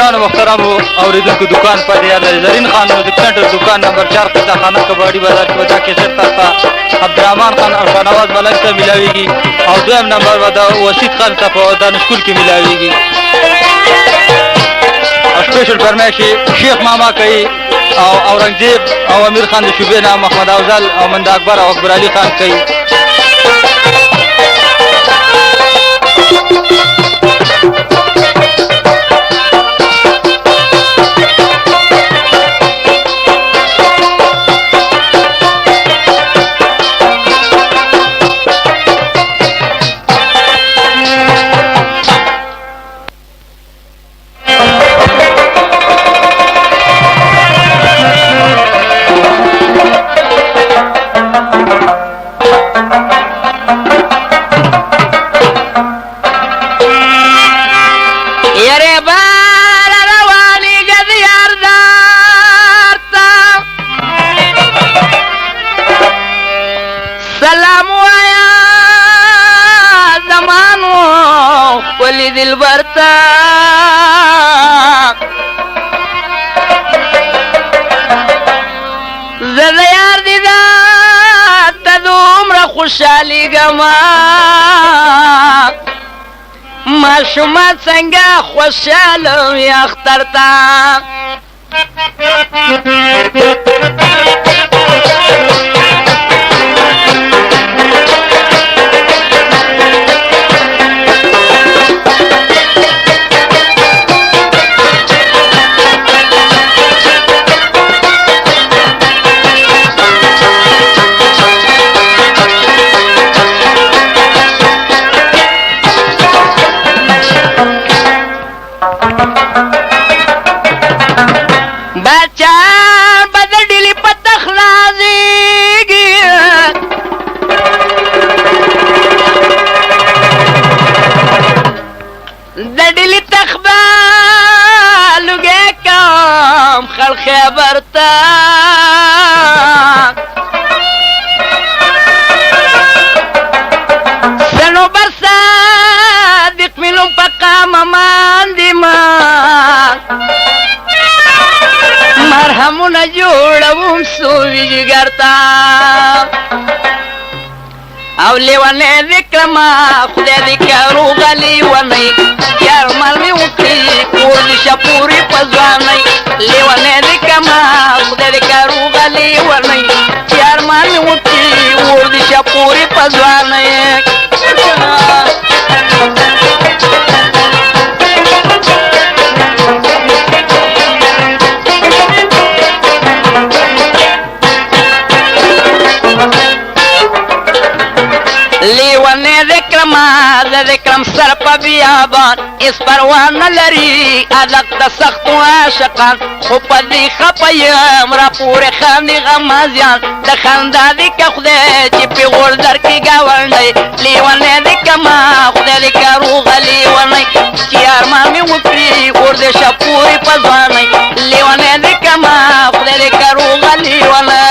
ګرانو محترمو اوریدونکو دکان په یاد لري زرین خان میوزیک سنټر دکان نمبر 4 قطع خانه کباړي بازار کې ودا کې سر تاسو عبدالرحمن خان او شاهنواز ملک ته ملاويږي او دویم نمبر ودا وسید خان ته په دانش سکول کې ملاويږي. سپیشل فرمایش شیخ ماما کوي او اورنګزیب او امیر خان د شوبې نه محمد افضل او مند اکبر او اکبر علي خان کوي. दिल बरता زده یار دیدا تدومره خوشحالی گما ماشومات څنګه خوشحاله وي اختر ته خبرتا سنو برسا دق منو پقا ممان دیما مرحمونا جوڑوم سووی جگرتا او لیوانے ذکرما خدای ذکرو غلی ونی یار ملمی وکی کورد شپوری پزوانی لیوانے ذکرما خدای ذکرو غلی ونی یار ملمی وکی کورد شپوری پزوانی لیوانے ذکرما ذکرم سر پا بیابان اس پروان لری ادق دا سختو عاشقان خوب دی خپیم را پور خاندی غمازیان دا خاندا دی که خوده چی پی غور در کی گاونده لیوانے ذکرما خوده دی که روغ لیوانه چی ارمامی وکری غور دی شپوری پزوانه لیوانے ذکرما خوده دی که روغ لیوانه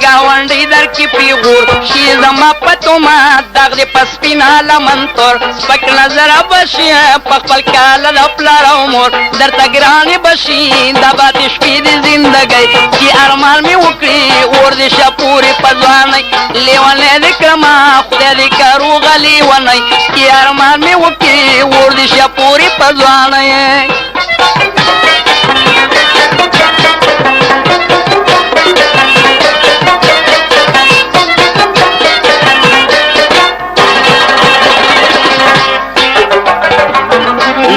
گاونډي در کی پیغور شي زما پتوما دغه پسپینا لمنتور سپک نظر بشي خپل کال خپل عمر در تګرانی بشي د باد شپې د زندګۍ کی ارمان می وکړي اور د شپوري پځواني لیوانه ذکرما خدای دې کارو غلي ونی کی ارمان می وکړي اور د شپوري پځواني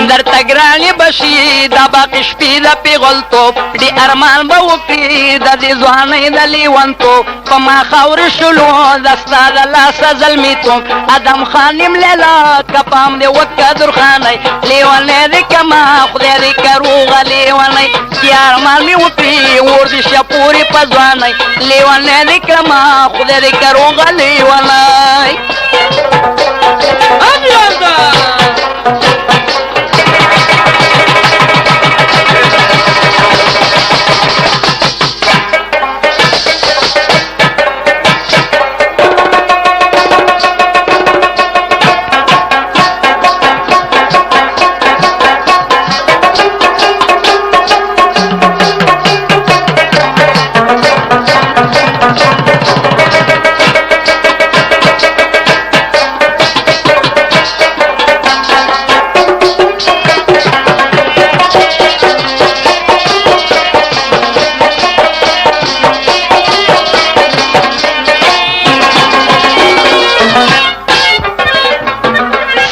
در تگرانی بشی دا باقی شپی دا پیغل توب دی ارمان با وکری دا دی زوانی دا لیوان توب فما خور شلو دستا دا لاسا ظلمی توب ادم خانیم لیلا کپام دی وکا در خانی لیوانی دی کما خودی دی کروغا لیوانی کی ارمان می وکری وردی شپوری پزوانی لیوانی دی کما خودی دی کروغا لیوانی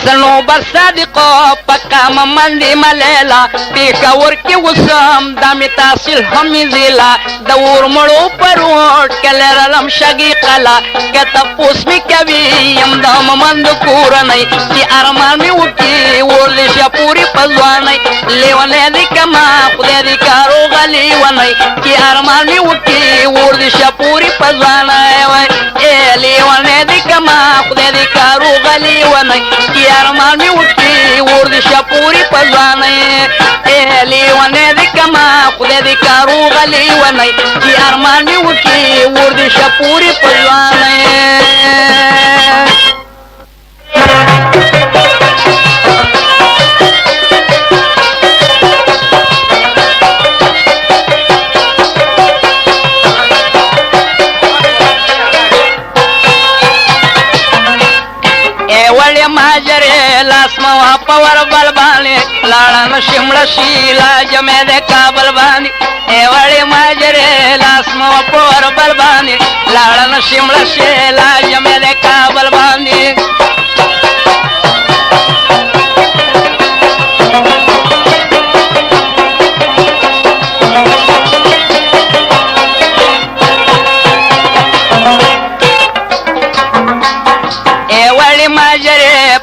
صنوبر صادقو پکا ممندی ملیلا پیکور کی وسم دامی تاصیل همی زیلا دور مڑو پروٹ کلرلم شگی قلا کتا پوس می کوی یم دا ممند کورنی چی ارمان می وکی ورلش پوری پزوانی لیوانے دی کما خودی دی کارو غلی ونی چی ارمان می وکی ورلش پوری پزوانی اے لیوانے دی کما خودی دی کارو غلی ونی چی ارمان می وکی ورلش پوری پزوانی اے لیوانے دی کما خودی دی کارو غلی ونی چی ارمان می وکی ورلش پوری پزوانی ماجرے لاسما پور بل بانی لاڑن شمل شیلا جمے دے کابل بانی اے وڑی ماجرے لاسما پور بل بانی لاڑن شمل شیلا جمے دے کابل بانی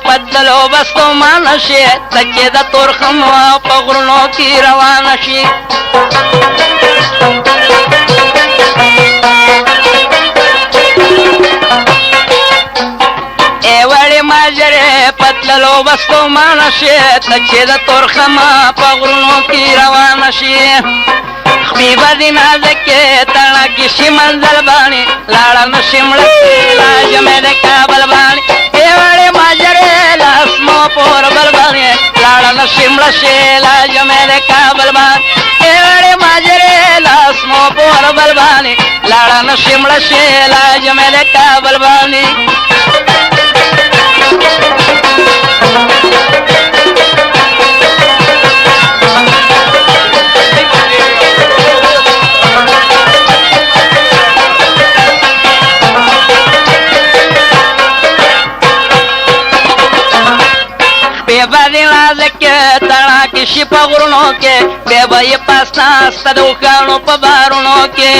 پدلو بستو مانشی تکی دا ترخم و پغرنو کی روانشی اے وڑی ماجرے پدلو بستو مانشی تکی دا ترخم و پغرنو کی روانشی خبیبا دی نازکے تانا کشی منزل بانی لاڑا نشمل لاج میں دے کابل بانی اے وڑی ماجرے لاسمو پور بل بانی لاڑا نشمل لاج میں دے کابل بانی اے وڑی ماجرے لاسمو پور بل بانی لاڑا نشمل لاج میں دے کابل بانی تڑا کسی پغرنوں کے بے بھائی پاسنا سدوکانوں پبارنوں کے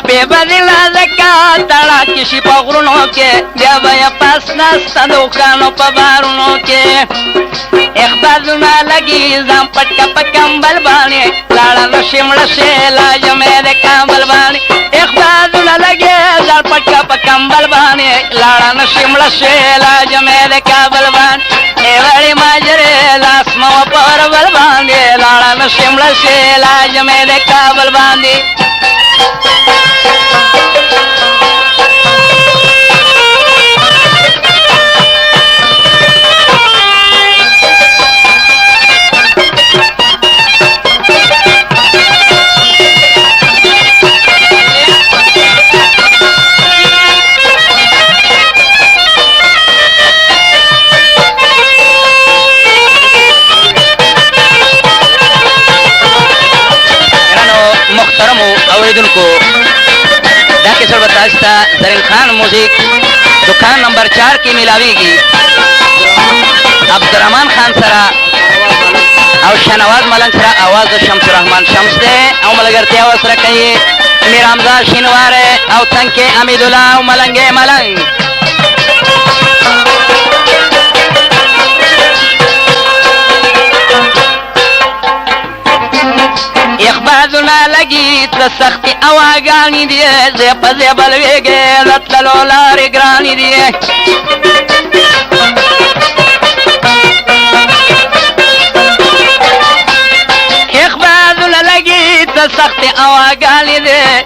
بے بدلا زکا تڑا کسی پغرنوں کے بے بھائی پاسنا سدوکانوں پبارنوں کے ایک بازو نہ لگی زم پٹکا پکمبل بانی لاڑا نشمل شیلا جمے دے کامبل بانی ایک بازو نہ لگی زم پٹکا پکمبل بانی لاڑا نشمل شیلا جمے دے کامبل بانی اے وڑی ماجرے لاسمو پر بل بانی لاڑا نشمل شیلا جمے دے کامبل بانی اوریدن کو دا کسر بتاشتا زرین خان موزیک دکان نمبر 4 کی ملاوی گی عبدالرحمن خان سرا او شنواز ملنگ سرا آواز شمس الرحمن شمس دے او ملگرتی آواز رکھئی میر حمزہ شنوارے او تنکے امیداللہ او ملنگے ملنگ اخبازنا لگی تسختی اواگانی دیے زیب زیبل ویگے لطلو لاری گرانی دیے اخبازنا لگی تسختی اواگانی دیے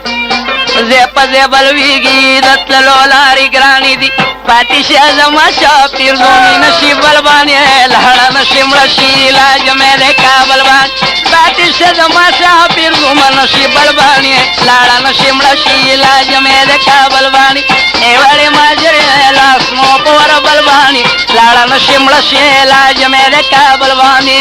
زیب زیبل ویگی لطلو لاری گرانی دی پاتی شازم شاپیر زونی نشیب بلبانی لہڑا نشیم رشی لاج میرے کابل بان پاتی شازم شاپیر زومن نشیب بلبانی لہڑا نشیم رشی لاج میرے کابل بانی اے وڑی ماجرے لاسمو پور بلبانی لہڑا نشیم رشی لاج میرے کابل بانی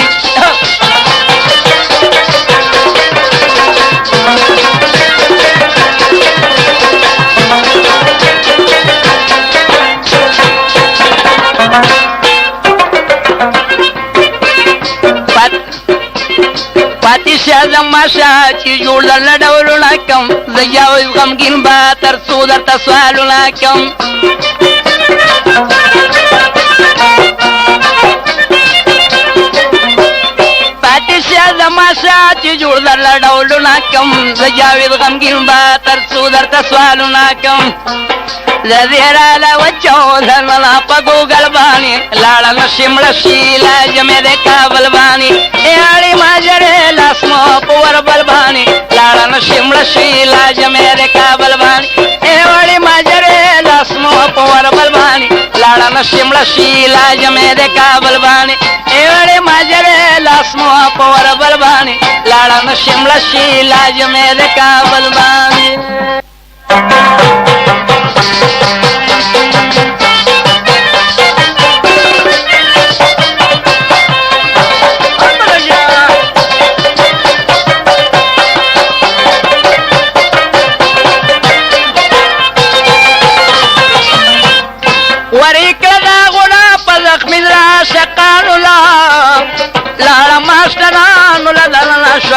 زما شاه چې جوړ درنه ډولونه کم زه یو غمګین به تر څو درته سوالونه کم زما شاه چې جوړ درله ډولونه کم زه جاوید غمګین به تر څو درته سوالونه کم زه زیراله وچو درنله په ګوګل باندې لاړه نشي مړه شي لاج مې د کابل باندې اړې ماجرې لاسمو په وربل باندې لاړه نشي مړه شي لاج مې د کابل باندې اړې ماجرې لاسمو په وربل باندې لاړه نشي مړه شي لاج مې د کابل باندې اړې ماجرې لاسمو په وربل باندې لاړه نشي مړه شي لاج مې د کابل باندې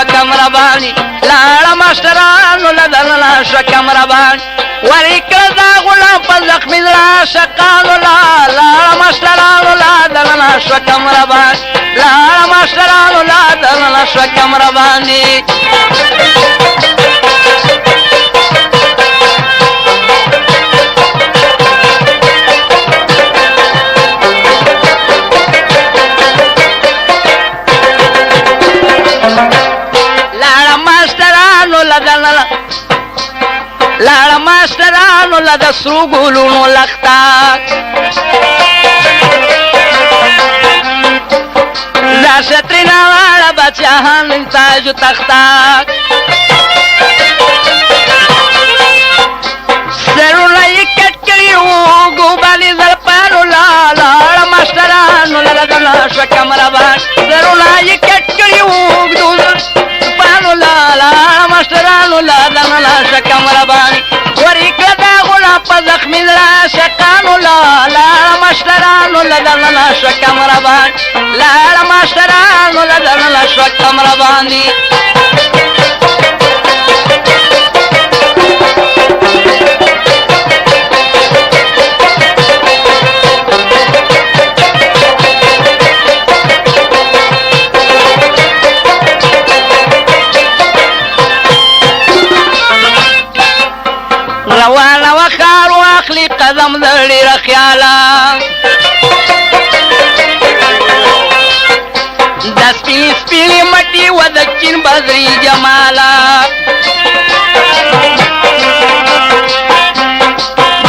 شکم ربانی لاړه ماشټرانو لدلنا شکم ربانی وریکړه دا غلام په زخمي زړه شقانو لاړه ماشټرانو لدلنا شکم ربانی لاړه ماشټرانو لدلنا شکم ربانی لاړه ماشټرانو لده سرو ګلونو لخته دا شترینه واړه بچیان تاج و تخته سرونه یې کټ کړي وو ګوبالي زلفانو لاړه ماشټرانو لده شکم ربان سرونه یې کټ کړي وو زلفانو لاړه ماشټرانو لده شکم ربانی وریکړه دا غلا په زخمي زړه شقانو لاړه ماشټرانو لدلنا شکم ربان لاړه ماشټرانو لدلنا شکم ربانی روانه وخار واخلي قدم دړي رخيالا د سپینې مټي و د چین بدري جمالا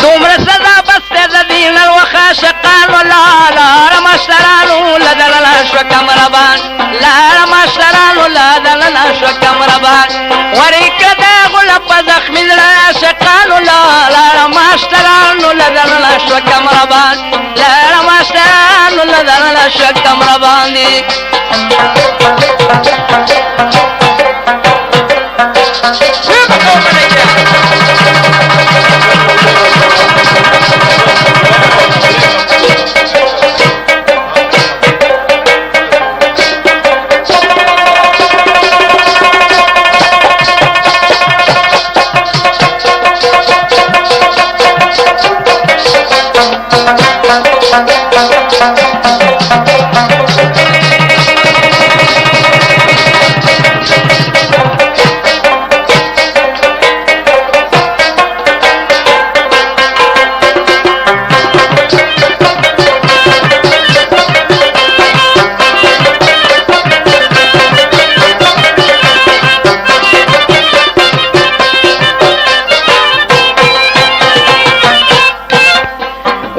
دومره سزا بسته د دین الوخا شقانو لاړه ماشټرانو لدلنا شکم ربان لاړه ماشټرانو لدلنا شکم ربان وریکړه دا غله په زخمي زړه شقانو لاړه ماشټرانو لدلنا شکم ربان لاړه ماشټرانو لدلنا شکم ربان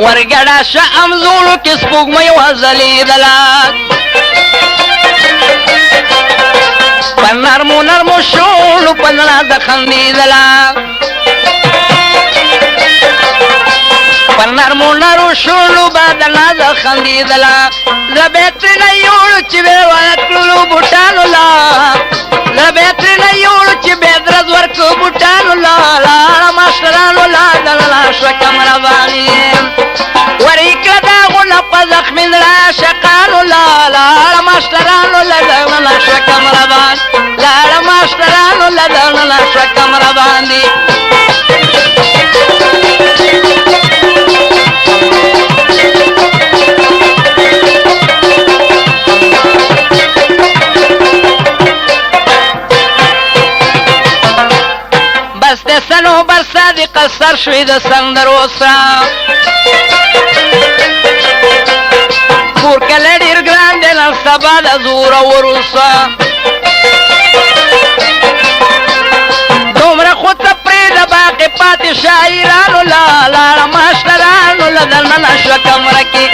ورګړه شام زولو کې سپوږمۍ وځلېدله په نرمو نرمو شولو په زړه د خندېدله په نرمو نرمو شولو به د نازه خندېدله زه به ترېنه یوړو چې به یې ورکړلو بوټانو لا زه به یې ترېنه یوړو چې به یې درز ورکړو بوټانو لا لاړه ماشټرانو لا دلله شکم رباني وریکړه دا غله په زخمي زړه شقانو لاړه ماشټرانو لدلنا شکم ربان لاړه صنوبر صادق سر شوی د سندرو سره کور کله ډېر ګران دی نن سبا د زوره وروسته دومره خو ته پرېږده باقي پاتې شاعرانو له لاړه ماشټرانو له دننه شوه کمره کې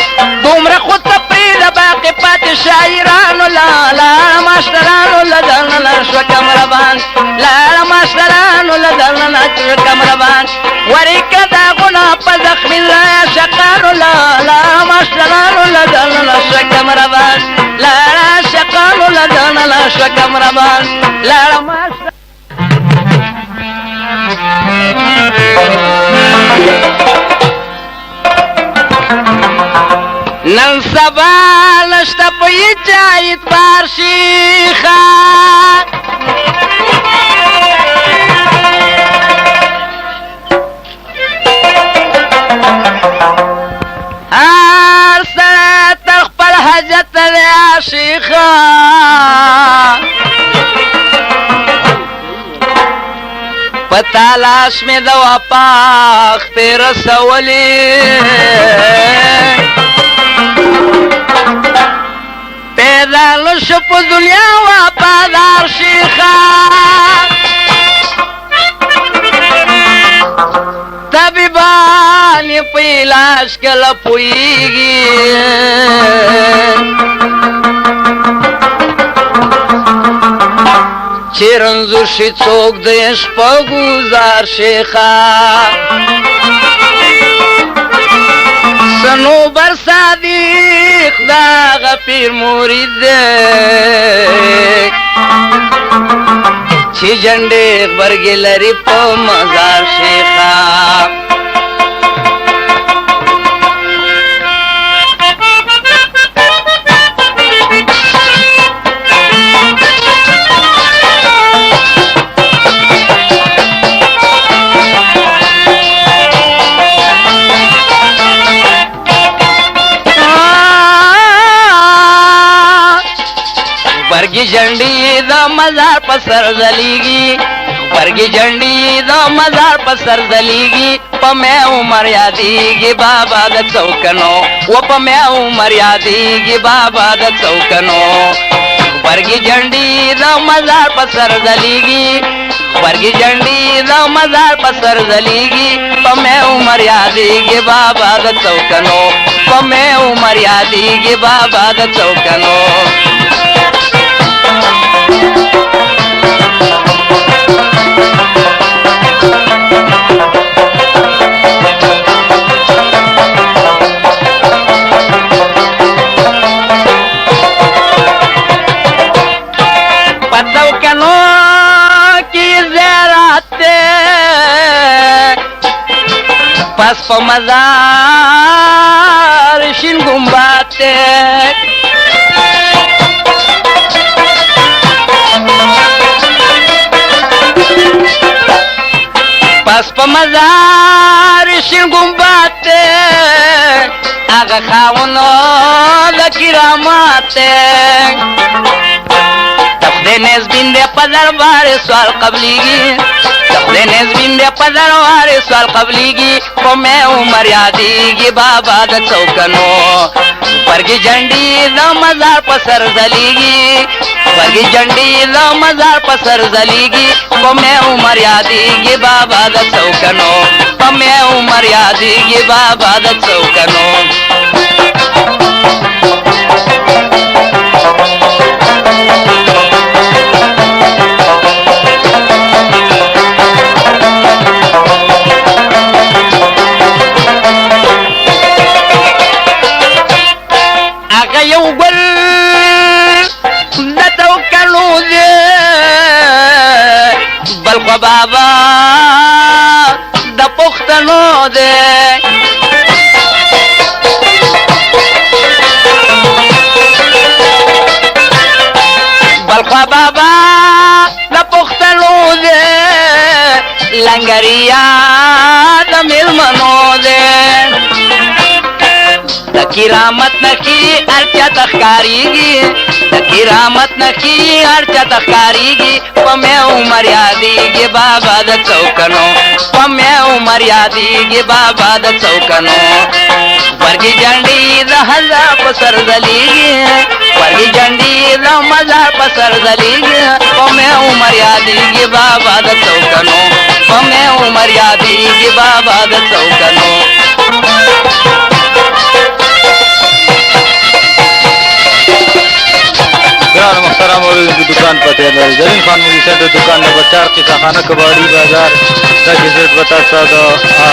دومره خو ته پرېږده باقي پاتې شاعرانو له لاړه ماشټرانو له دننه شوه کمره باندې لاړه ماشټرانو له دننه شوه کمره باندې وریکه داغونه په زخمي زړه عاشقانو له لاړه ماشټرانو له دننه شوه کمره باندې لاړه عاشقانو له دننه شوه کمره باندې لاړه ماشټرانو نن سبا نشته په هیچا اعتبار شیخه هر سړی تر خپل حاجت دی شیخه په تلاش مې د وفا خپې رسولې پیدا نشو په دنیا وفادار شیخه طبیبان یې په علاج کله پوهېږي چې رنځور شي څوک د عشق په ګوزار شیخه صنوبر صادق داغه پیر مرید دی چې جنډې غبرګې لري په مزار شیخه برګي جنډي د مزار په سر ځلېږي برګي جنډي د مزار په سر ځلېږي په مې عمر یادېږي بابا د څوکنو و په مې عمر یادېږي بابا د څوکنو برګي جنډي د مزار په سر ځلېږي برګي جنډي د مزار په سر ځلېږي په مې عمر یادېږي بابا د څوکنو په مې عمر یادېږي بابا د څوکنو پس په مزار شین ګمبد دی پس په مزار شین ګمبد دی هغه خاوندو د کرامات دی د خدای نزدین دی په دربار سوال قبلیږي خدای نزدین دی په دربار سوال قبلیږي په مې عمر یادېږي بابا د څوکنو برګي جنډي د مزار په سر ځلېږي برګي جنډي د مزار په سر ځلېږي په مې عمر یادېږي بابا د څوکنو په مې عمر یادېږي بابا د څوکنو بلخوا بابا د پښتنو دی بلخوا بابا د پښتنو دی لنګریا د میلمنو دی د کرامت نخی ارچا تخکاریگی کرامت نخی ارچا تخکاریگی پمی عمر یادیگی بابا دا چوکنو پمی عمر یادیگی بابا دا چوکنو ورگی جنڈی دا ہزار پسر دلیگی ورگی جنڈی دا مزار پسر دلیگی پمی عمر یادیگی بابا دا چوکنو پمی عمر یادیگی بابا دا چوکنو گران محترم اوریدونکو کی دکان پته لري زرین خان مووی سینټر دکان نمبر 4 قصه خانه کباړی بازار دا کیسټ بتا ساده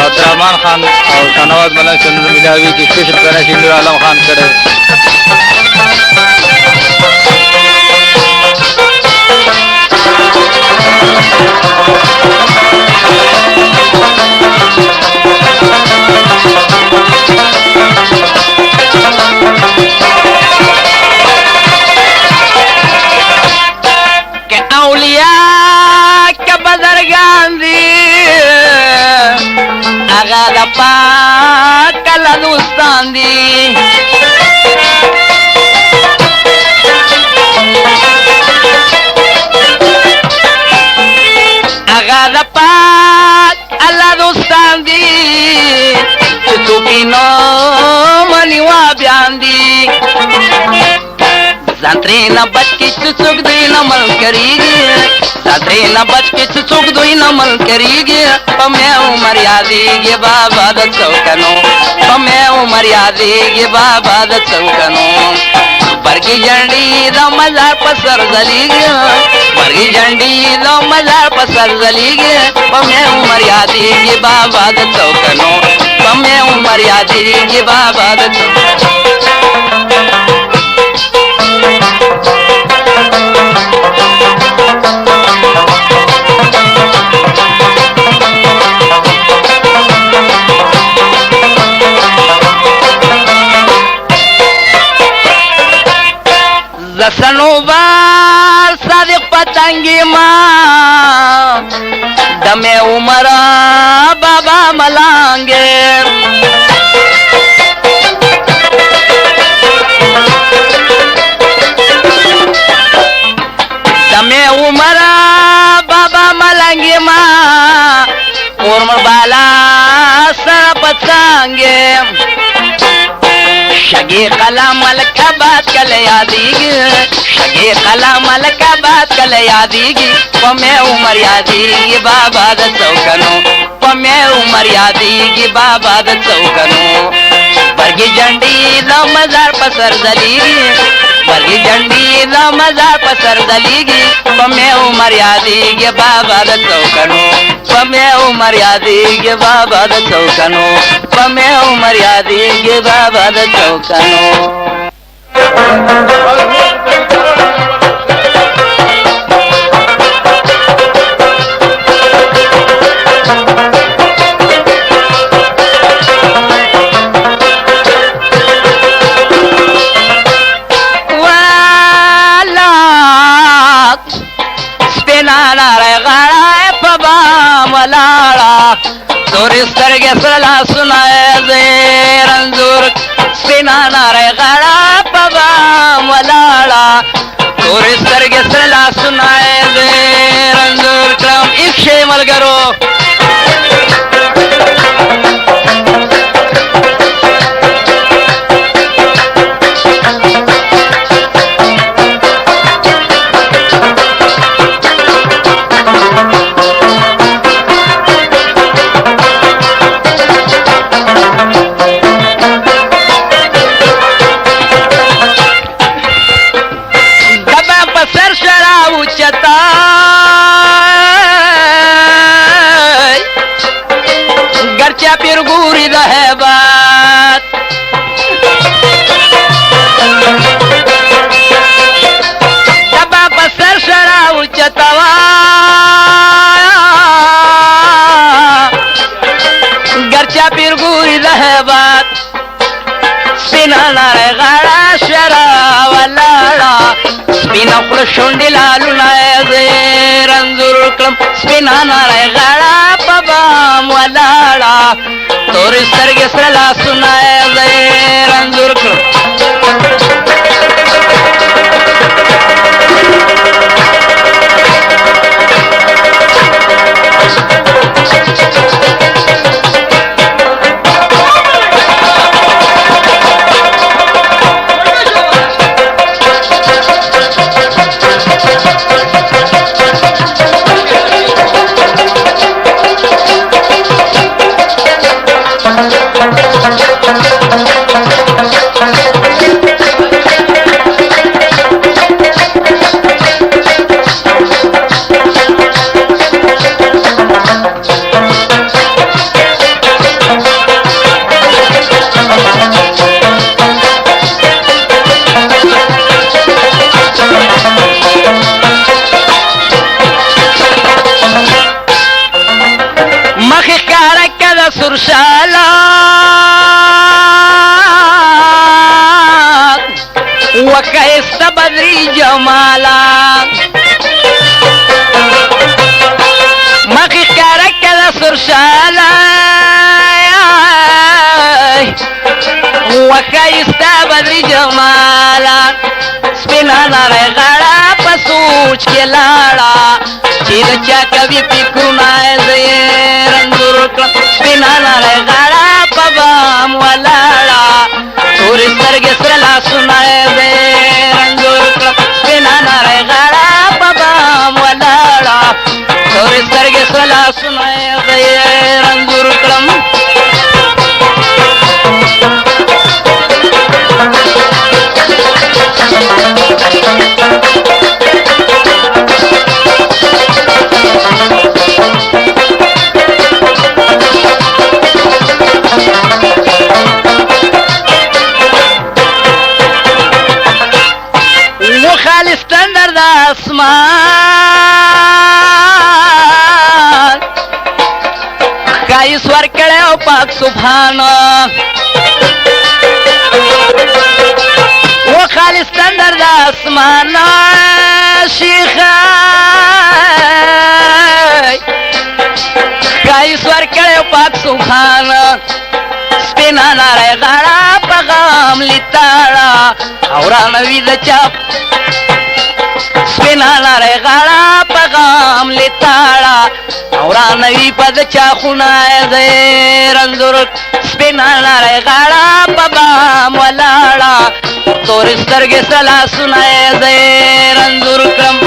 عبدالرحمن خان او شاهنواز ملنګ سره ملاوي کی سپیشل پیراشي نور عالم خان کړه اولیاء کا بزرگان دی آغا دا پاک کلا دوستان دی آغا دا پاک اللہ دوستان دی چتو کی نو منی وابیان دی زانتری نا بچ کی چچک دوی نا مل کریگی زانتری نا بچ کی چچک دوی نا مل کریگی پمی عمر یادیگی بابا دا چوکنو پمی عمر یادیگی بابا دا چوکنو برگی جنڈی دا مزار پسر زلیگی برگی جنڈی دا مزار پسر زلیگی پمی عمر یادیگی بابا دا چوکنو پمی عمر یادیگی بابا دا چوکنو سنوبار صادق پتنگی ماں دم عمر بابا ملانگے دم عمر بابا ملانگی ماں قرم بالا سر پتنگے شگی قلم ملکہ بات کل یادیگی شگی قلم ملکہ بات کل یادیگی پمی عمر یادیگی بابا دا چوکنو پمی عمر یادیگی بابا دا چوکنو برگی جنڈی دا مزار پسر دلیگی برگی جنڈی دا مزار پسر دلیگی پمی عمر یادیگی بابا دا چوکنو پمی عمر یادیگی بابا دا چوکنو پمی عمر یادیگی بابا دا چوکنو توری سترگی سرلا سنائے زیر انزور سپینا نارے غڑا پبام ولالا توری سترگی سرلا سنائے زیر انزور کرم ایک شے ملگرو گرچہ پھر گوری دا ہے بات دبا پسر شراو چتوا گرچہ پھر گوری دا ہے بات سپینا نارے غاڑا شراو لاڑا سپینا قل شنڈی لالو نائے زیر انظر کلم سپینا نارے غاڑا پبام ولاڑا تورې سترګې سره لاسونه یې رنځور کړم وكيست بدري جمالا مخي كارك كذا سرشالا وكيست بدري جمالا سپینا نارے غاڑا پسوچ کے لاڑا چید چا کبھی فکرنا زیر انظر کلم سپینا نارے غاڑا پبام ولاڑا توری سرگ سرلا سنائے زیر انظر کلم سپینا نارے غاڑا پبام ولاڑا توری سرگ سرلا سنائے زیر انظر کلم آسمان خایس ورکڑے او پاک سبحانا وہ خالص تندر دا آسمان شیخ خایس ورکڑے او پاک سبحانا سپینا نارے غاڑا پغام لیتاڑا اورانوی دا چاپ سپینا نارے غاڑا پغام لیتاڑا اورانوی پد چاخونا زیر انظر سپینا نارے غاڑا پغام ولاڑا تور سترگ سلا سنائے زیر انظر کم